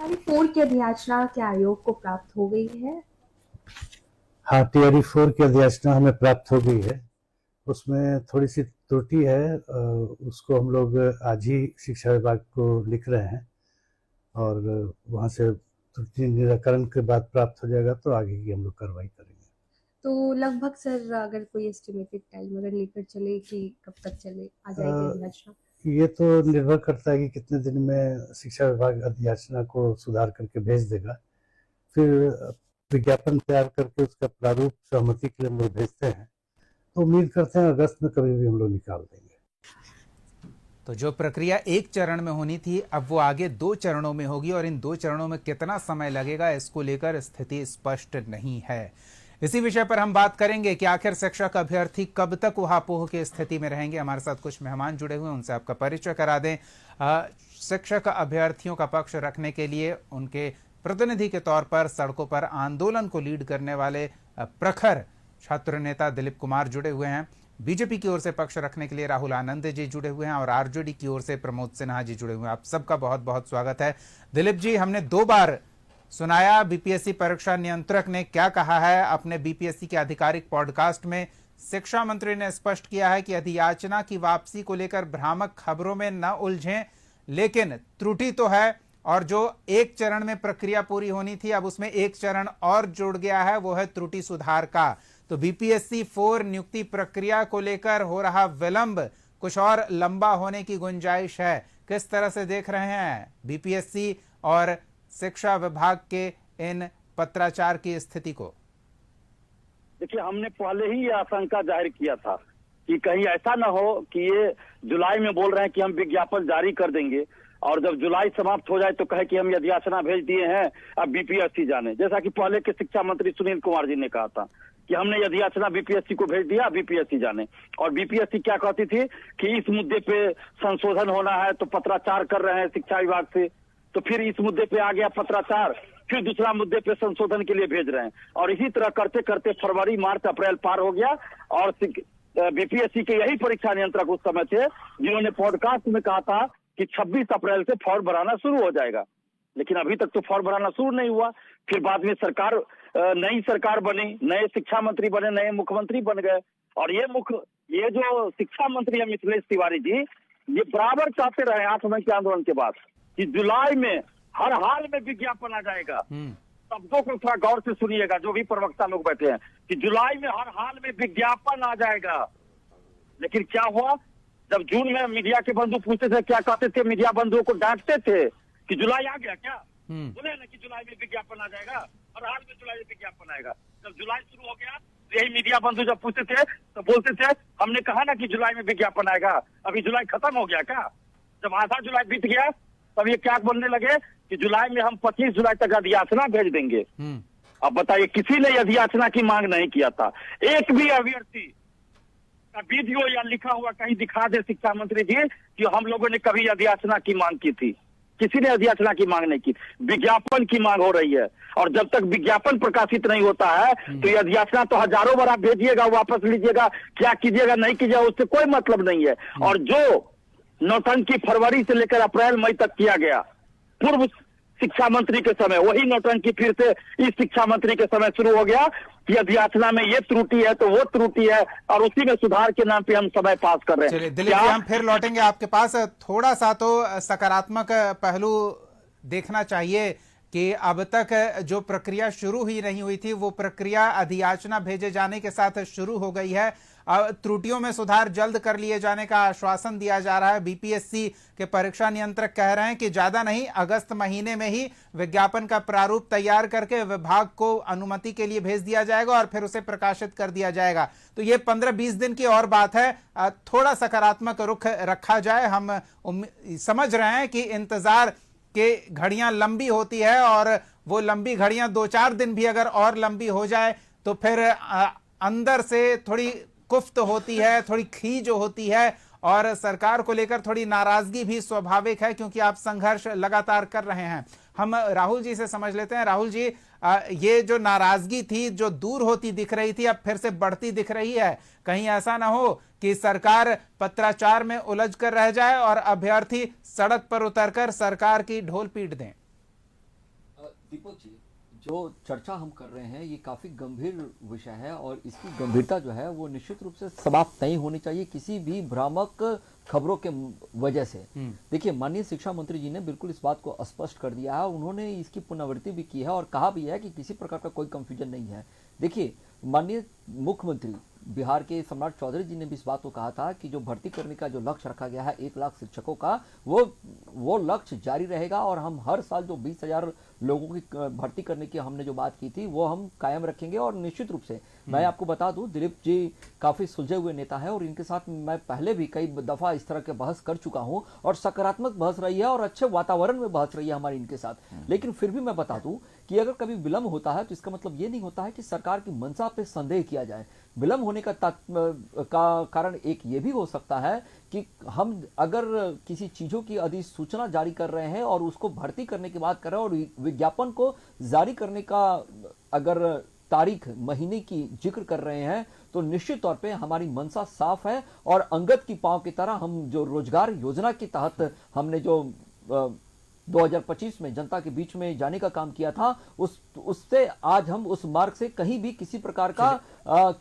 4 की अधियाचना क्या आयोग को प्राप्त हो गई है? हाँ, टीआरई 4 की अधियाचना हमें प्राप्त हो गई है। उसमें थोड़ी सी त्रुटि है, उसको हम लोग आज ही शिक्षा विभाग को लिख रहे हैं और वहाँ से त्रुटि निराकरण के बाद प्राप्त हो जाएगा तो आगे की हम लोग कार्रवाई करेंगे। तो लगभग सर अगर कोई एस्टिमेटेड टाइम अगर लेकर चले कि कब तक चले आ जाएगी अधियाचना? ये तो निर्भर करता है कि कितने दिन में शिक्षा विभाग अधियाचना को सुधार करके भेज देगा। फिर विज्ञापन तैयार करके उसका प्रारूप सहमति के लिए हम लोग भेजते हैं, तो उम्मीद करते हैं अगस्त में कभी भी हम लोग निकाल देंगे। तो जो प्रक्रिया एक चरण में होनी थी अब वो आगे 2 चरणों में होगी और इन 2 चरणों में कितना समय लगेगा इसको लेकर स्थिति स्पष्ट नहीं है। इसी विषय पर हम बात करेंगे कि आखिर शिक्षक अभ्यर्थी कब तक ऊहापोह की स्थिति में रहेंगे। हमारे साथ कुछ मेहमान जुड़े हुए हैं, उनसे आपका परिचय करा दें। शिक्षक अभ्यर्थियों का पक्ष रखने के लिए उनके प्रतिनिधि के तौर पर सड़कों पर आंदोलन को लीड करने वाले प्रखर छात्र नेता दिलीप कुमार जुड़े हुए हैं। बीजेपी की ओर से पक्ष रखने के लिए राहुल आनंद जी जुड़े हुए हैं और आरजेडी की ओर से प्रमोद सिन्हा जी जुड़े हुए हैं। आप सबका बहुत बहुत स्वागत है। दिलीप जी, हमने 2 बार सुनाया बीपीएससी परीक्षा नियंत्रक ने क्या कहा है अपने बीपीएससी के आधिकारिक पॉडकास्ट में। शिक्षा मंत्री ने स्पष्ट किया है कि अधियाचना की वापसी को लेकर भ्रामक खबरों में न उलझें, लेकिन त्रुटि तो है और जो एक चरण में प्रक्रिया पूरी होनी थी अब उसमें एक चरण और जुड़ गया है, वो है त्रुटि सुधार का। तो बीपीएससी 4 नियुक्ति प्रक्रिया को लेकर हो रहा विलंब कुछ और लंबा होने की गुंजाइश है। किस तरह से देख रहे हैं बीपीएससी और शिक्षा विभाग के इन पत्राचार की स्थिति को? देखिए, हमने पहले ही ये आशंका जाहिर किया था कि कहीं ऐसा ना हो कि ये जुलाई में बोल रहे हैं कि हम विज्ञापन जारी कर देंगे और जब जुलाई समाप्त हो जाए तो कहे कि हम अधियाचना भेज दिए हैं, अब बीपीएससी जाने। जैसा कि पहले के शिक्षा मंत्री सुनील कुमार जी ने कहा था कि हमने अधियाचना बीपीएससी को भेज दिया, बीपीएससी जाने। और बीपीएससी क्या कहती थी कि इस मुद्दे पे संशोधन होना है तो पत्राचार कर रहे हैं शिक्षा विभाग से, तो फिर इस मुद्दे पे आ गया पत्राचार, फिर दूसरा मुद्दे पे संशोधन के लिए भेज रहे हैं और इसी तरह करते करते फरवरी, मार्च, अप्रैल पार हो गया। और बीपीएससी के यही परीक्षा नियंत्रक उस समय थे जिन्होंने पॉडकास्ट में कहा था कि 26 अप्रैल से फॉर्म भराना शुरू हो जाएगा, लेकिन अभी तक तो फॉर्म भराना शुरू नहीं हुआ। फिर बाद में नई सरकार बनी, नए शिक्षा मंत्री बने, नए मुख्यमंत्री बन गए और ये जो शिक्षा मंत्री है मिथिलेश तिवारी जी, ये बराबर चाहते रहे 8 मई के आंदोलन के बाद कि जुलाई में हर हाल में विज्ञापन आ जाएगा। शब्दों को थोड़ा गौर से सुनिएगा, जो भी प्रवक्ता लोग बैठे हैं, कि जुलाई में हर हाल में विज्ञापन आ जाएगा। लेकिन क्या हुआ, जब जून में मीडिया के बंधु पूछते थे, क्या कहते थे, मीडिया बंधुओं को डांटते थे कि जुलाई आ गया क्या, बोले ना कि जुलाई में विज्ञापन आ जाएगा, हर हाल में जुलाई में विज्ञापन आएगा। जब जुलाई शुरू हो गया तो यही मीडिया बंधु जब पूछते थे तो बोलते थे हमने कहा ना कि जुलाई में विज्ञापन आएगा, अभी जुलाई खत्म हो गया क्या। जब आधा जुलाई बीत गया तब ये क्या बोलने लगे कि जुलाई में हम 25 जुलाई तक अधियाचना भेज देंगे। अब बताइए, किसी ने अधियाचना की मांग नहीं किया था। एक भी अभ्यर्थी का वीडियो या लिखा हुआ कहीं दिखा दे शिक्षा मंत्री जी कि हम लोगों ने कभी अधियाचना की मांग की थी। किसी ने अधियाचना की मांग नहीं की, विज्ञापन की मांग हो रही है। और जब तक विज्ञापन प्रकाशित नहीं होता है तो ये अधियाचना तो हजारों बार आप भेजिएगा, वापस लीजिएगा, क्या कीजिएगा नहीं कीजिएगा, उससे कोई मतलब नहीं है। और जो नौटंकी फरवरी से लेकर अप्रैल मई तक किया गया पूर्व शिक्षा मंत्री के समय, वही नौटंकी फिर से इस शिक्षा मंत्री के समय शुरू हो गया कि अधियाचना में ये त्रुटि है तो वो त्रुटि है और उसी में सुधार के नाम पे हम समय पास कर रहे हैं। चलिए दिलीप जी, हम फिर लौटेंगे आपके पास। थोड़ा सा तो सकारात्मक पहलू देखना चाहिए कि अब तक जो प्रक्रिया शुरू ही नहीं हुई थी वो प्रक्रिया अधियाचना भेजे जाने के साथ शुरू हो गई है। त्रुटियों में सुधार जल्द कर लिए जाने का आश्वासन दिया जा रहा है। बीपीएससी के परीक्षा नियंत्रक कह रहे हैं कि ज्यादा नहीं, अगस्त महीने में ही विज्ञापन का प्रारूप तैयार करके विभाग को अनुमति के लिए भेज दिया जाएगा और फिर उसे प्रकाशित कर दिया जाएगा। तो ये 15-20 दिन की और बात है। थोड़ा सकारात्मक रुख रखा जाए। हम समझ रहे हैं कि इंतजार के घड़ियां लंबी होती है और वो लंबी घड़ियां 2-4 दिन भी अगर और लंबी हो जाए तो फिर अंदर से थोड़ी कुफ्त होती है, थोड़ी खीज होती है और सरकार को लेकर थोड़ी नाराजगी भी स्वाभाविक है क्योंकि आप संघर्ष लगातार कर रहे हैं। हम राहुल जी से समझ लेते हैं। राहुल जी, ये जो नाराजगी थी जो दूर होती दिख रही थी अब फिर से बढ़ती दिख रही है। कहीं ऐसा ना हो कि सरकार पत्राचार में उलझ कर रह जाए और अभ्यर्थी सड़क पर उतरकर सरकार की ढोल पीट दें? दीपक जी, जो चर्चा हम कर रहे हैं ये काफी गंभीर विषय है और इसकी गंभीरता जो है वो निश्चित रूप से समाप्त नहीं होनी चाहिए किसी भी भ्रामक खबरों के वजह से। देखिए, माननीय शिक्षा मंत्री जी ने बिल्कुल इस बात को स्पष्ट कर दिया है, उन्होंने इसकी पुनरावृत्ति भी की है और कहा भी है कि किसी प्रकार का कोई कंफ्यूजन नहीं है। देखिए, माननीय मुख्यमंत्री बिहार के सम्राट चौधरी जी ने भी इस बात को कहा था कि जो भर्ती करने का जो लक्ष्य रखा गया है 1 लाख शिक्षकों का, वो लक्ष्य जारी रहेगा और हम हर साल जो 20,000 लोगों की भर्ती करने की हमने जो बात की थी वो हम कायम रखेंगे। और निश्चित रूप से मैं आपको बता दूं, दिलीप जी काफी सुलझे हुए नेता है और इनके साथ मैं पहले भी कई दफा इस तरह के बहस कर चुका हूं और सकारात्मक बहस रही है और अच्छे वातावरण में बहस रही है हमारी इनके साथ। लेकिन फिर भी मैं बता दूं कि अगर कभी विलंब होता है तो इसका मतलब ये नहीं होता है कि सरकार की मंशा पे संदेह किया जाए। विलंब होने का कारण एक ये भी हो सकता है कि हम अगर किसी चीजों की अधिसूचना जारी कर रहे हैं और उसको भर्ती करने की बात कर रहे हैं और विज्ञापन को जारी करने का अगर तारीख महीने की जिक्र कर रहे हैं तो निश्चित तौर पे हमारी मंशा साफ है और अंगद की पांव की तरह हम जो रोजगार योजना के तहत हमने जो 2025 में जनता के बीच में जाने का काम किया था उससे आज हम उस मार्ग से कहीं भी किसी प्रकार का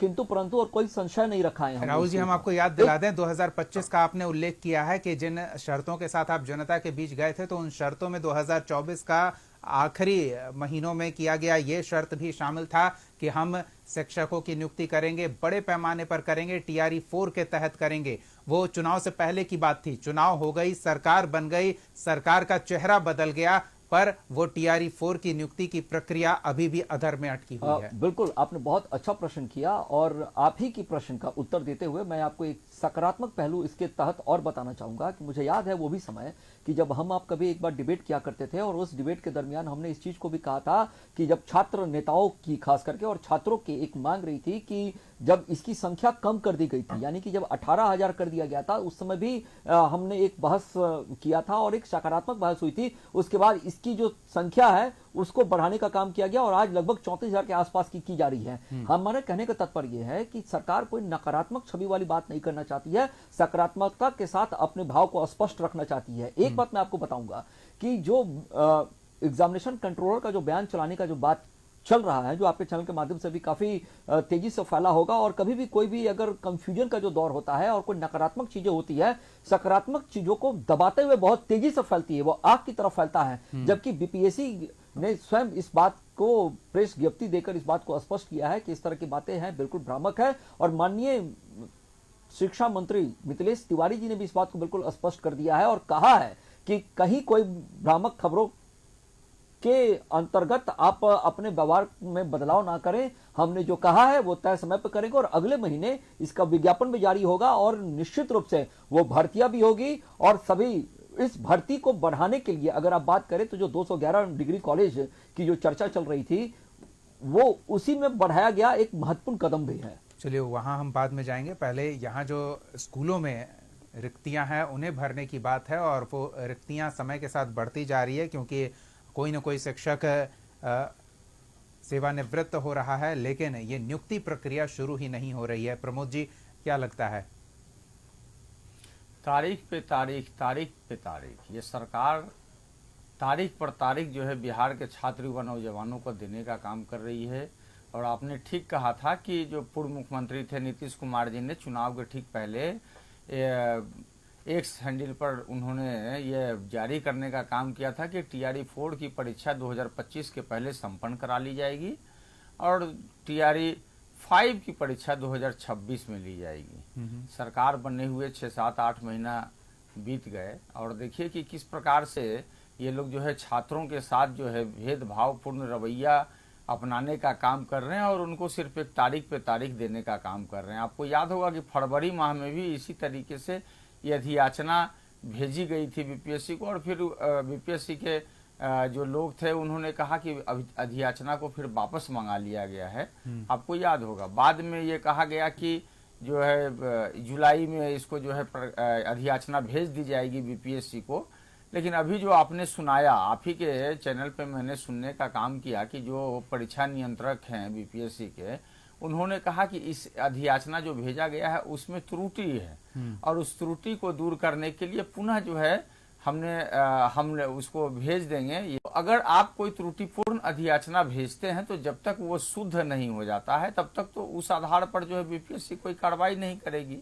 किंतु परंतु और कोई संशय नहीं रखा है। राहुल जी, हम आपको याद दिला दें 2025 का आपने उल्लेख किया है कि जिन शर्तों के साथ आप जनता के बीच गए थे तो उन शर्तों में 2024 का आखिरी महीनों में किया गया ये शर्त भी शामिल था कि हम शिक्षकों की नियुक्ति करेंगे, बड़े पैमाने पर करेंगे, TRE 4 के तहत करेंगे। वो चुनाव से पहले की बात थी, चुनाव हो गई, सरकार बन गई, सरकार का चेहरा बदल गया, पर वो TRE 4 की नियुक्ति की प्रक्रिया अभी भी अधर में अटकी हुई है। बिल्कुल, आपने बहुत अच्छा प्रश्न किया और आप ही की प्रश्न का उत्तर देते हुए मैं आपको एक सकारात्मक पहलू इसके तहत और बताना चाहूंगा कि मुझे याद है वो भी समय कि जब हम आप कभी एक बार डिबेट किया करते थे और उस डिबेट के दरमियान हमने इस चीज को भी कहा था कि जब छात्र नेताओं की खास करके और छात्रों की एक मांग रही थी कि जब इसकी संख्या कम कर दी गई थी, यानी कि जब 18,000 कर दिया गया था, उस समय भी हमने एक बहस किया था और एक सकारात्मक बहस हुई थी। उसके बाद इसकी जो संख्या है उसको बढ़ाने का काम किया गया और आज लगभग 34,000 के आसपास की जा रही है। हमारे कहने का तात्पर्य यह है कि सरकार कोई नकारात्मक छवि वाली बात नहीं करना चाहती है, सकारात्मकता के साथ अपने भाव को स्पष्ट रखना चाहती है। एक बात मैं आपको बताऊंगा कि जो एग्जामिनेशन कंट्रोलर का जो बयान चलाने का जो बात चल रहा है, जो आपके चैनल के माध्यम से भी काफी तेजी से फैला होगा और कभी भी कोई भी अगर कंफ्यूजन का जो दौर होता है और कोई नकारात्मक चीजें होती है, सकारात्मक चीजों को दबाते हुए बहुत तेजी से फैलती है, वो आग की तरफ फैलता है। जबकि बीपीएससी ने स्वयं इस बात को प्रेस विज्ञप्ति देकर इस बात को स्पष्ट किया है कि इस तरह की बातें हैं, बिल्कुल भ्रामक है। और माननीय शिक्षा मंत्री मिथिलेश तिवारी जी ने भी इस बात को बिल्कुल स्पष्ट कर दिया है और कहा है कि कहीं कोई भ्रामक खबरों के अंतर्गत आप अपने व्यवहार में बदलाव ना करें। हमने जो कहा है वो तय समय पर करेंगे और अगले महीने इसका विज्ञापन भी जारी होगा और निश्चित रूप से वो भर्तियां भी होगी और सभी इस भर्ती को बढ़ाने के लिए अगर आप बात करें तो जो 211 डिग्री कॉलेज की जो चर्चा चल रही थी वो उसी में बढ़ाया गया एक महत्वपूर्ण कदम भी है। चलिए वहां हम बाद में जाएंगे, पहले यहाँ जो स्कूलों में रिक्तियां हैं उन्हें भरने की बात है और वो रिक्तियां समय के साथ बढ़ती जा रही है क्योंकि कोई न कोई शिक्षक सेवानिवृत्त हो रहा है, लेकिन ये नियुक्ति प्रक्रिया शुरू ही नहीं हो रही है। प्रमोद जी, क्या लगता है? तारीख पे तारीख, तारीख पे तारीख, ये सरकार तारीख पर तारीख जो है बिहार के छात्र व नौजवानों को देने का काम कर रही है। और आपने ठीक कहा था कि जो पूर्व मुख्यमंत्री थे नीतीश कुमार जी ने चुनाव के ठीक पहले एक्स हैंडल पर उन्होंने ये जारी करने का काम किया था कि TRE 4 की परीक्षा 2025 के पहले संपन्न करा ली जाएगी और TRE 5 की परीक्षा 2026 में ली जाएगी। सरकार बनने हुए 6-7-8 महीना बीत गए और देखिए कि किस प्रकार से ये लोग जो है छात्रों के साथ जो है भेदभावपूर्ण रवैया अपनाने का काम कर रहे हैं और उनको सिर्फ एक तारीख पे तारीख देने का काम कर रहे हैं। आपको याद होगा कि फरवरी माह में भी इसी तरीके से ये अधियाचना भेजी गई थी बीपीएससी को और फिर बीपीएससी के जो लोग थे उन्होंने कहा कि अधियाचना को फिर वापस मंगा लिया गया है। आपको याद होगा बाद में ये कहा गया कि जो है जुलाई में इसको जो है अधियाचना भेज दी जाएगी बीपीएससी को। लेकिन अभी जो आपने सुनाया, आप ही के चैनल पे मैंने सुनने का काम किया कि जो परीक्षा नियंत्रक हैं बीपीएससी के, उन्होंने कहा कि इस अधियाचना जो भेजा गया है उसमें त्रुटि है और उस त्रुटि को दूर करने के लिए पुनः जो है हमने उसको भेज देंगे। अगर आप कोई त्रुटिपूर्ण अधियाचना भेजते हैं तो जब तक वो शुद्ध नहीं हो जाता है तब तक तो उस आधार पर जो है बीपीएससी कोई कार्रवाई नहीं करेगी।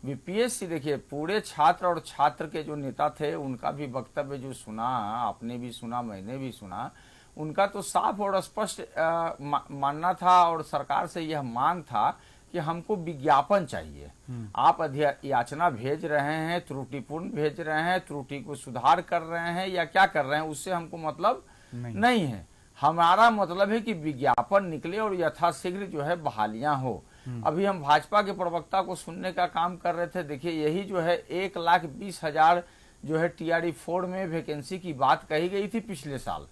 बीपीएससी देखिए, पूरे छात्र और छात्र के जो नेता थे उनका भी वक्तव्य जो सुना, आपने भी सुना, मैंने भी सुना, उनका तो साफ और स्पष्ट मानना था और सरकार से यह मांग था कि हमको विज्ञापन चाहिए। आप याचना भेज रहे हैं, त्रुटिपूर्ण भेज रहे हैं, त्रुटि को सुधार कर रहे हैं या क्या कर रहे हैं, उससे हमको मतलब नहीं है। हमारा मतलब है कि विज्ञापन निकले और यथाशीघ्र जो है बहालियां हो। अभी हम भाजपा के प्रवक्ता को सुनने का काम कर रहे थे। देखिए, यही जो है 1,20,000 जो है टीआरई 4 में वैकेंसी की बात कही गई थी पिछले साल,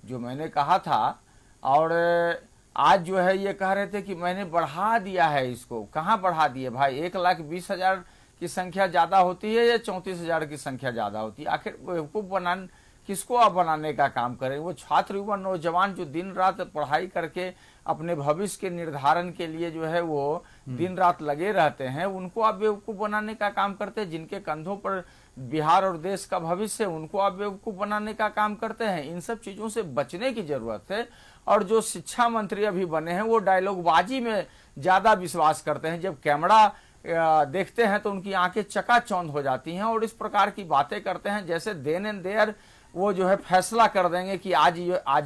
जो मैंने कहा था, और आज जो है ये कह रहे थे कि मैंने बढ़ा दिया है इसको। कहाँ बढ़ा दिए भाई? 1,20,000 की संख्या ज्यादा होती है या 34,000 की संख्या ज्यादा होती है? आखिर बेवकूफ किसको आप बनाने का काम करें? वो छात्र, युवा, नौजवान जो दिन रात पढ़ाई करके अपने भविष्य के निर्धारण के लिए जो है वो दिन रात लगे रहते हैं, उनको आप बेवकूफ बनाने का काम करते हैं। जिनके कंधों पर बिहार और देश का भविष्य है, उनको आप बेवकूफ बनाने का काम करते हैं। इन सब चीजों से बचने की जरूरत है। और जो शिक्षा मंत्री अभी बने हैं वो डायलॉगबाजी में ज्यादा विश्वास करते हैं। जब कैमरा देखते हैं तो उनकी आंखें चकाचौंध हो जाती हैं और इस प्रकार की बातें करते हैं जैसे देन एंड देयर वो जो है फैसला कर देंगे कि आज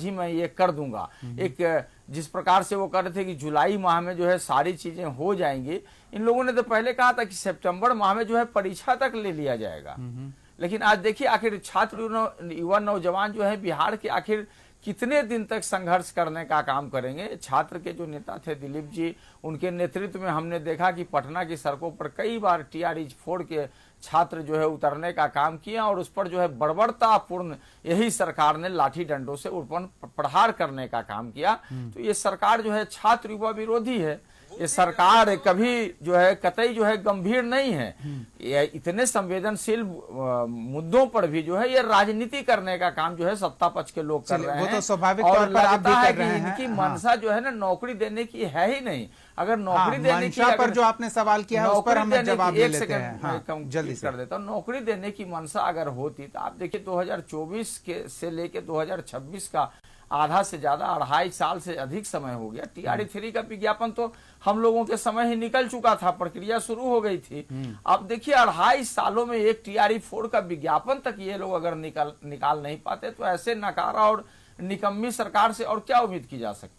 ही मैं ये कर दूंगा। एक जिस प्रकार से वो कर रहे थे कि जुलाई माह में जो है सारी चीजें हो जाएंगी। इन लोगों ने तो पहले कहा था कि सितंबर माह में जो है परीक्षा तक ले लिया जाएगा। लेकिन आज देखिए, आखिर छात्र, युवा, नौजवान जो है बिहार के आखिर कितने दिन तक संघर्ष करने का काम करेंगे। छात्र के जो नेता थे दिलीप जी, उनके नेतृत्व में हमने देखा कि पटना की सड़कों पर कई बार टीआरई 4 के छात्र जो है उतरने का काम किया और उस पर जो है बर्बरतापूर्ण यही सरकार ने लाठी डंडों से उर्पण प्रहार करने का काम किया। तो ये सरकार जो है छात्र युवा विरोधी है। ये सरकार कभी जो है कतई जो है गंभीर नहीं है। ये इतने संवेदनशील मुद्दों पर भी जो है ये राजनीति करने का काम जो है सत्ता पक्ष के लोग कर रहे हैं। वो तो स्वाभाविक और तौर पर आप भी लगता है कर रहे कि हैं। इनकी मनसा जो है ना नौकरी देने की है ही नहीं। अगर नौकरी देने की, पर जो आपने सवाल किया है उस पर हम जवाब दे लेते हैं। जल्दी कर देता हूँ। नौकरी देने की मनसा अगर होती तो आप देखिए 2024 के से लेके 2026 का आधा से ज्यादा 2.5 साल से अधिक समय हो गया। टीआरई 3 का विज्ञापन तो हम लोगों के समय ही निकल चुका था, प्रक्रिया शुरू हो गई थी। अब देखिए 2.5 सालों में एक टीआरई 4 का विज्ञापन तक ये लोग अगर निकाल नहीं पाते तो ऐसे नकारा और निकम्मी सरकार से और क्या उम्मीद की जा सकती।